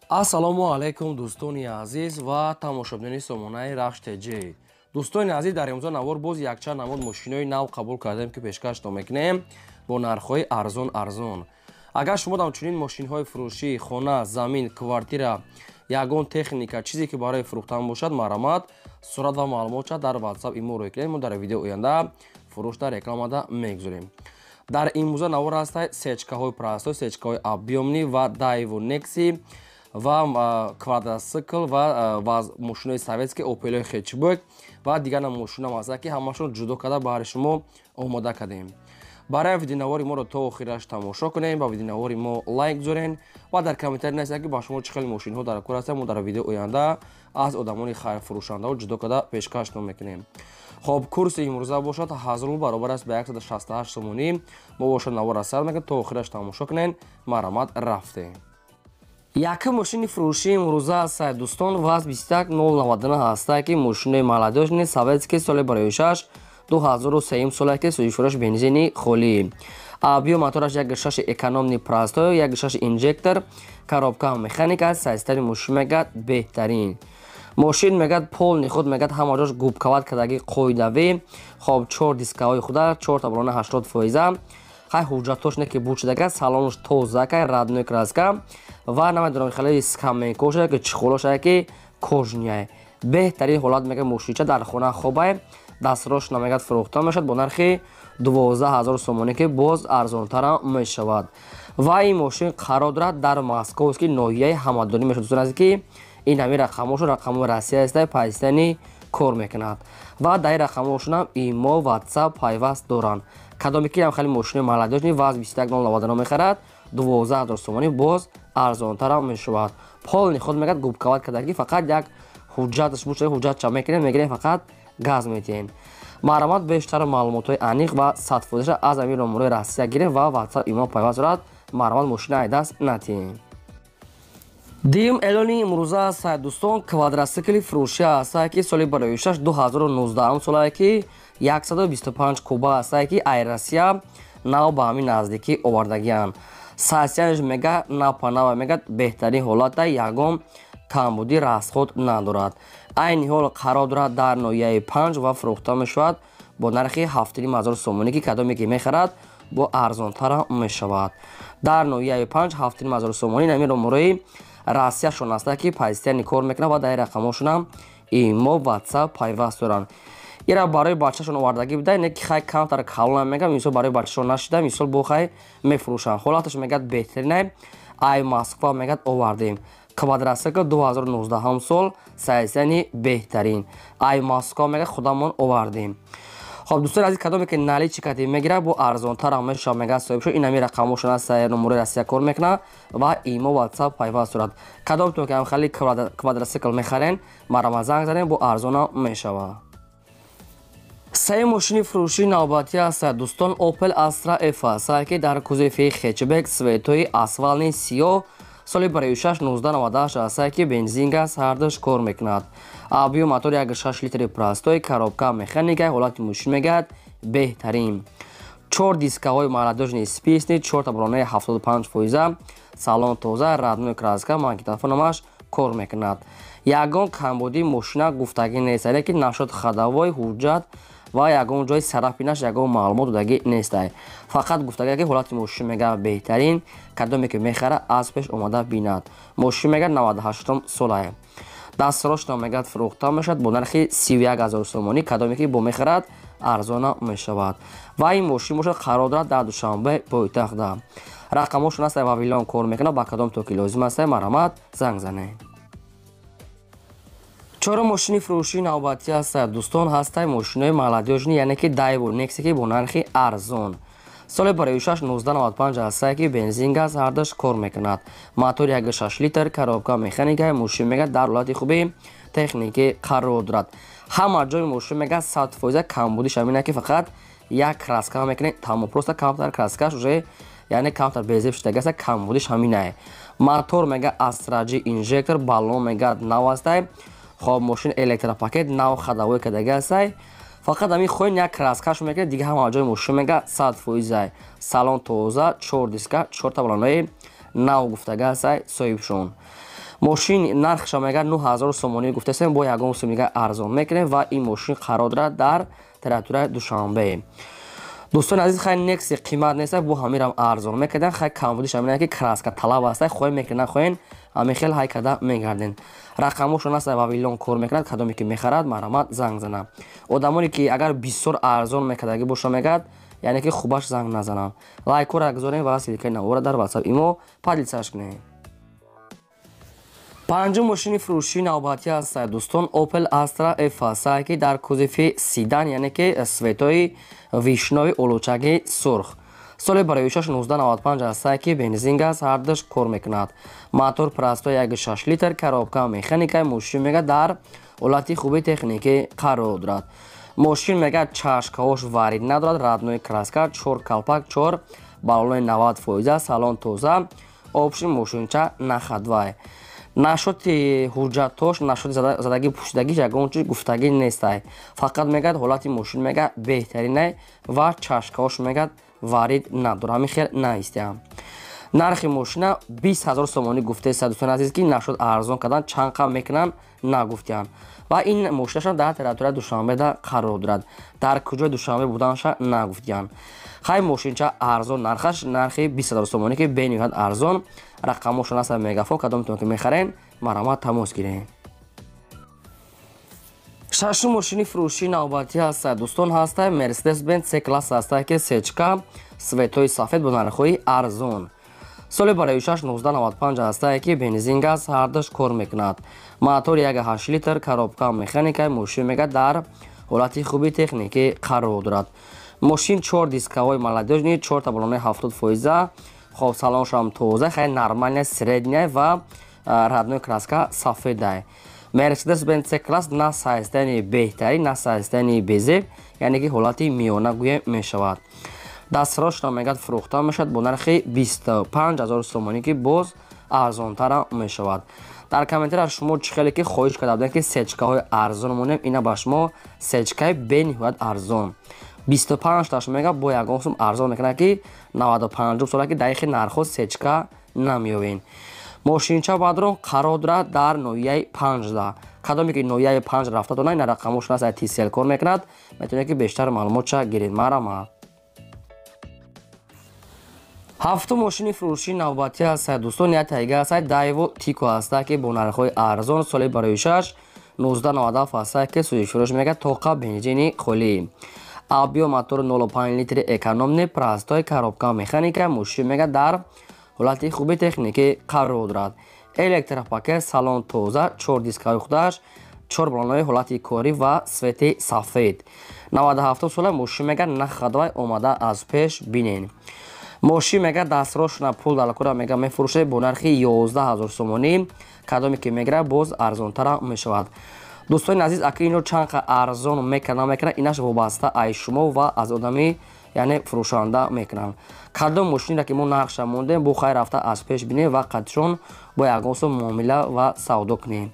Ассалому алайкум дӯстони азиз ва тамошобини сомонаи Рахш ТЖ. Дӯстони азиз, дар имрӯза навор боз якчанд намуд мошинои нав қабул кардем ки пешкашто мекунем бо нархҳои арзон. Агар шумо ҳамчунин мошинҳои фурӯшӣ, хона, замин, квартира, ягон техника, чизе ки барои фурӯхтан бошад, марамат, сурат ва маълумотша дар WhatsApp имо рӯй мо дар видео оянда фурӯшда рекламада мегузорем. Дар имрӯза навор ҳастай сечкаҳои простой, сечкаҳои объёмнӣ ва Daewoo Nexi ва квадросикл ва мошинои советски Opel хетчбек ва дигар мошина ҳаст ки ҳамашон ҷудо карда баҳри шумо омода кардем. Барои видеонавори моро то охираш тамошо кунем, ба видеонавори мо лайк гузорен ва дар комментари нависед ки ба шумо чӣ хели мошинҳо дар кор ҳастанд. Мо дар видео оянда аз одамони хайрфурӯшандаҳо ҷудо карда пешкашон мекунем. Хоб, курси имрӯза бошад 1000 рубл баробар аст ба 168 сомонӣ. Мо бошад навора сар мекунем, то охираш тамошо кунен. Марамат рафтем. Яка мошини фурӯшии имрӯза ҳастад дӯстон, ВАЗ 21099 ҳастад ки мошинаи молодёжни советски соли барои 6 2003 сола ки сӯзишвораш бензини холӣ. Объём мотораш 1.6 экономни простой, 1.6 инжектор, коробка механика, системи мошин мегад беҳтарин. Мошин мегад полни худ мегад ҳама ҷош губкават кардаги қоидавӣ. Хоб 4 дискаҳои худа 4 таблона 80%. Хай ҳуҷҷатош не ки буд шудака, салонш тозака, радной краска ва намедонам хеле скамейко шуда ки чихолоша ки кожняй. Беҳтарин ҳолат мегад мошинча дар хона хобай. Дастрош намегад фурӯхта мешавад бо нархи 12000 сомонӣ ки боз арзонтара мешавад. Ва ин мошин қарор дорад дар Московски ноҳияи ҳамадонӣ мешавад. Дӯстон азиз ки ин ҳамин рақамҳошу рақамҳои Россия ҳастай пайвастани кор мекунад. Ва дар ин рақамҳошунам имо, WhatsApp пайваст доранд. Кадоме ки ҳам хеле мошини молодёжни ВАЗ 21099 мехарад 12000 сомонӣ боз арзонтара мешавад. Полни худ мегад губкават кардаги фақат як ҳуҷҷаташ буд шуда ҳуҷҷатша мекунем, мегирем фақат газ метиҳем. Маълумот бештар маълумотҳои аниқ ва 100% аз ҳамин номерои Россия гирем ва WhatsApp имо пайваст дорад. Маълумот мошина ай даст натиҳем. Дим эълони имрӯза ҳастад дӯстон, квадросикли фурӯшӣ ҳастад ки соли барои 6 2019 сола ки 125 куба ҳастад ки ай Россия нав ба ҳамин наздикӣ овардагианд. Сасиянаш мега напанава мегад беҳтарин ҳолата ягон камбудӣ расход надорад. Айни ҳол қарор дорад дар ноҳияи 5 ва фурӯхта мешавад бо нархи 7000 сомонӣ ки кадоме ки мехарад бо арзонтара мешавад. Дар ноҳияи 5 7000 сомонӣ ҳамин номерои Россияшон ҳастад ки позитсияни кор мекунад ва дар рақамҳошунам имо, WhatsApp пайваст доранд. ира барои бачашон овардагӣ бидай, не ки хай камтар калона мегам, мисол барои бачашон нашида, мисол бо хай мефурӯшанд. Ҳолаташ мегад беҳтаринай. Ай Москва мегад овардем. Квадросикл 2019 сол, сайсияни беҳтарин. Ай Москва мегад худамон овардем. Хоб дӯстони азиз, кадоме ки наличи кати мегирад бо арзонтара мешавад мегад соҳибшо. ин ҳамин рақамҳошон аст, номерои Россия кор мекунад ва имо, WhatsApp пайваст дорад. Кадомтон ки ҳам хали квадросикл мехарен, маро занг занем, бо арзона мешавад. Саи мошини фурӯшии навбатӣ ҳастад дӯстон, Opel Astra F ҳастад ки дар кузофи хетчбек светои асфални сиёҳ соли барои 6 1998 ҳастад ки бензин газ ҳардуш кор мекунад. Объём мотори 1.6 литри простой, коробка механика, ҳолати мошин мегад беҳтарин. 4 дискаҳои молодёжни списни, 4 таблонаи 75%, салон тоза, радной краска, магнитофонамаш кор мекунад. Ягон камбудӣ мошина гуфтагӣ нестай, ки нашод хадовой ҳуҷҷат ва ягон ҷои сарафинаш ягон маълумот додагӣ нестай. Фақат гуфтагӣ ки ҳолати мошин мегад беҳтарин, кадоме ки мехара аз пеш омада бинад. Мошин мегад 98 солае. Дастрошна мегад фурӯхта мешавад бо нархи 31000 сомонӣ, кадоме ки бо мехарад арзона мешавад. Ва ин мошин бошад қарор дорад дар Душанбе пойтахта. рақамҳошон ҳастай вавилон кор мекунад. Ба кадомтон ки лозим ҳастай марамат занг занед. чора мошини фурӯшии навбатӣ ҳастад дӯстон, ҳастай мошинои молодёжни, яъне ки Daewoo Nexi ки бо нархи арзон. соли барои 6 1995 ҳастад ки бензин газ ҳардуш кор мекунад. мотори 1.6 литр, коробка механика, мошин мегад дар ҳолати хуби техникӣ қарор дорад. ҳама ҷои мошин мегад 100% камбудиш ҳамина ки фақат як краска мекунед, тамо просто камтар краскаш уже, яъне камтар безеб шудаги аст, камбудиш ҳаминае. мотор мегад Astra G инжектор, баллон мегад нав ҳастай. хоб мошин электропакет нав хадовой кардаги ҳастай. Фақат ҳамин хоин як краскаш мекунед, дига ҳама ҷои мошин мегад 100%. Салон тоза, 4 диска, 4 таблонаи нав гуфтага ҳастай соҳибшон. мошин нархша мега 9000 сомонӣ гуфтасем, бо ягон сум мега арзон мекунем ва ин мошин қарор дорад дар территорияи Душанбе. дӯстони азиз, хай некси қимат нест, бо ҳамирам арзон мекарден. Хай камбудиш ҳамин ки краска талаб аст, хоҳем мекунед нахоҳен ҳамин хел ҳай када мегарден. рақамошон аст вавилон кор мекунад, кадоме ки мехарад марамат занг зана. одамоне ки агар бисёр арзон мекардаги боша мегад, яъне ки хубаш занг назанам. лайкора гузорем ва силикаи навора дар WhatsApp имо падлисаш кунем. панҷум мошини фурӯшии навбатӣ аст дӯстон, Opel Astra F ки дар кузофи седан, яъне ки светои вишнови улучаги сурх. соли бароишаш 1995 аст ки бензин газ ҳардаш кор мекунад. мотор прастои 1.6 литр, коробка механикаи мошин мега дар ҳолати хуби техникӣ қарор дорад. мошин мега чашкаош варид надорад, раднои краска, 4 калпак, 4 баллони 90%, салон тоза, опшин мошинча нахадвай. нашоти ҳуҷҷатош, нашоти задагӣ пӯшидагиш ягон чиз гуфтагӣ нестай. фақат мегад ҳолати мошин мега беҳтаринай ва чашкаош мегад варид надора. ҳамин хел наистиам. нархи мошина 20 000 сомонӣ гуфтаист дӯстони азиз, ки нашуд арзон кардан чанд қам мекунанд нагуфтиянд. ва ин мошинаша дар территорияи Душанбеда қарор дорад. дар куҷои Душанбе буданаша нагуфтиянд. хай мошинча арзон нархаш нархи 20 000 сомонӣ ки бениҳоят арзон. рақамошон аст мегафон, кадометон ки мехарен марамат тамос гирем. шашум мошини фурӯшии навбатӣ аст дӯстон, ҳаст Mercedes-Benz C-класс аст ки сечка светои сафед бо нархҳои арзон. соли бароишаш 1995 аст ки бензин газ ҳардаш кор мекунад. мотори 1.8 литр, коробка механикаи мошин мега дар ҳолати хуби техникӣ қарор дорад. мошин 4 дискаҳои молодежни, 4 баллони 70%, хоб салоншам тоза, хай нормальная средняя ва раднои краска сафедай. Mercedes-Benz C-класс на сайзтани беҳтарин, на сайзтани безеб, яъне ки ҳолати миёна гӯем мешавад. дастфирошам мегад фурӯхта мешавад бо нархи 25 000 сомонӣ ки боз арзонтара мешавад. дар комментария шумо чӣ хеле ки хоҳиш карда будед ки сечкаҳои арзон монем, ина ба шумо сечкаи бениҳоят арзон 25 таш мега бо ягон сум арзон мекунад ки 95 сола ки дақиқи нархҳо сечка намеёбем. мошинча баъдрон қарор дорад дар ноҳияи 15. кадоме ки ноҳияи 5 рафтатона ина рақамошон аст тисел кор мекунад, метавонед ки бештар маълумотша гиред. марамат. ҳафтум мошини фурӯшии навбатӣ аст дӯстон, як тайга аст Daewoo Tico аст ки бо нархҳои арзон. соли бароишаш 1997 аст ки сӯзиш фурӯш мегад тоқа бензини холӣ. объем мотори 0.5 литри экономни, прастои коробка механика мошин мега дар ҳолати хуби техникӣ қарор дорад. электропакет, салон тоза, 4 дискаҳои худаш, 4 баллонои ҳолати корӣ ва свети сафед. 97 сола мошин мега нахадвай омада аз пеш бинен. мошин мега дастфирошона пул далакура мега мефурӯшад бо нархи 11 000 сомонӣ, кадоме ки мегира боз арзонтара мешавад. дӯстони азиз, аки ино чанд қа арзон мекана инаш вобаста аз шумо ва аз одами яъне фурӯшанда мекунанд. кадом мошинеро ки мо нархша мондем, бо хай рафта аз пеш бинем ва қадшон бо ягон сум муомила ва савдо кунем.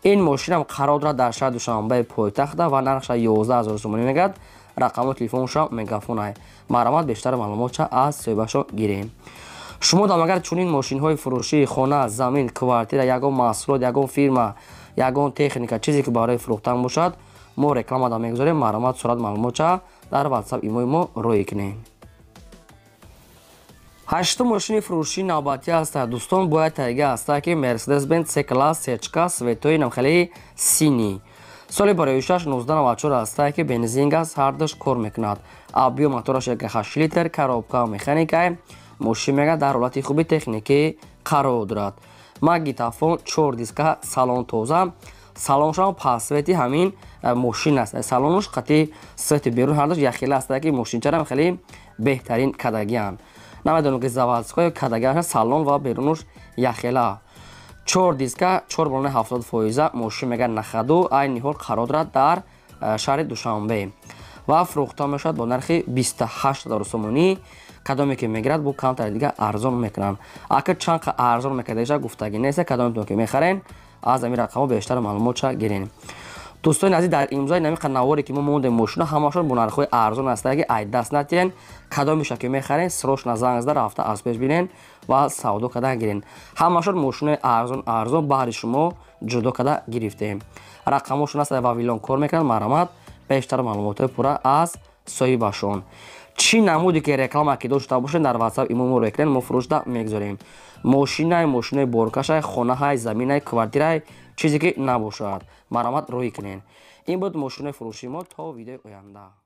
ин мошинам қарор дорад дар шаҳри Душанбе пойтахта ва нархша 11 000 сомонӣ мегад. рақамои телефонша мегафонай. марамат бештар маълумотша аз соҳибашон гирем. шумо дам агар чунин мошинҳои фурӯшии хона, замин, квартира, ягон маҳсулот, ягон фирма, ягон техника, чизе ки барои фурӯхтан бошад, мо реклама да мегузорем. маълумот сурат маълумотша дар WhatsApp имои мо рӯй кунем. ҳаштум мошини фурӯшии навбатӣ аст дӯстон, бояд тайга аст ки Mercedes-Benz C-класс сечка светои намхелии синӣ. соли бароишаш 1994 аст ки бензин газ ҳардаш кор мекунад. объем мотораш 1.8 литр, коробка механикаи мошин мега дар ҳолати хуби техникӣ қарор дорад. магнитофон, 4 диска, салон тоза, салоншам пасвети ҳамин мошин аст. салонуш қати свети берун ҳардаш яхела аст ки мошинчарам хеле беҳтарин кадагиянд. намедонам ки заводскои кадагияш салон ва берунуш яхела. 4 диска, 4 баллони 70%, мошин мега нахаду айни ҳол қарор дорад дар шаҳри Душанбе ва фурӯхта мешавад бо нархи 28 000 сомонӣ, кадоме ки мегирад бо камтари дига арзон мекунанд. акр чанд қа арзон мекардаиша гуфтагӣ нест, кадометон ки мехарен аз ами рақамо бештар маълумотша гирем. дӯстони азиз, дар имзои намиқа наворе ки мо мондем мошина ҳамашон бо нархҳои арзон аст ки ай даст натиҳен, кадомеша ки мехарен срочно занг зада рафта аз пеш бинен ва савдо карда гирен. Ҳамашон мошинаи арзон баҳри шумо ҷудо карда гирифтем. Рақамошон аст дар Вавилон кор мекунанд. Марҳамат, бештар маълумотои пурра аз соҳибашон. чӣ намуде ки реклама ки дошта бошед дар WhatsApp имо моро экрен мо фурӯшда мегузорем. Мошинаи боркашай, хонаҳай, заминаи квартираи чизе ки набошад. Марҳамат роҳӣ кунед. Ин буд мошинаи фурӯши мо то видеои оянда.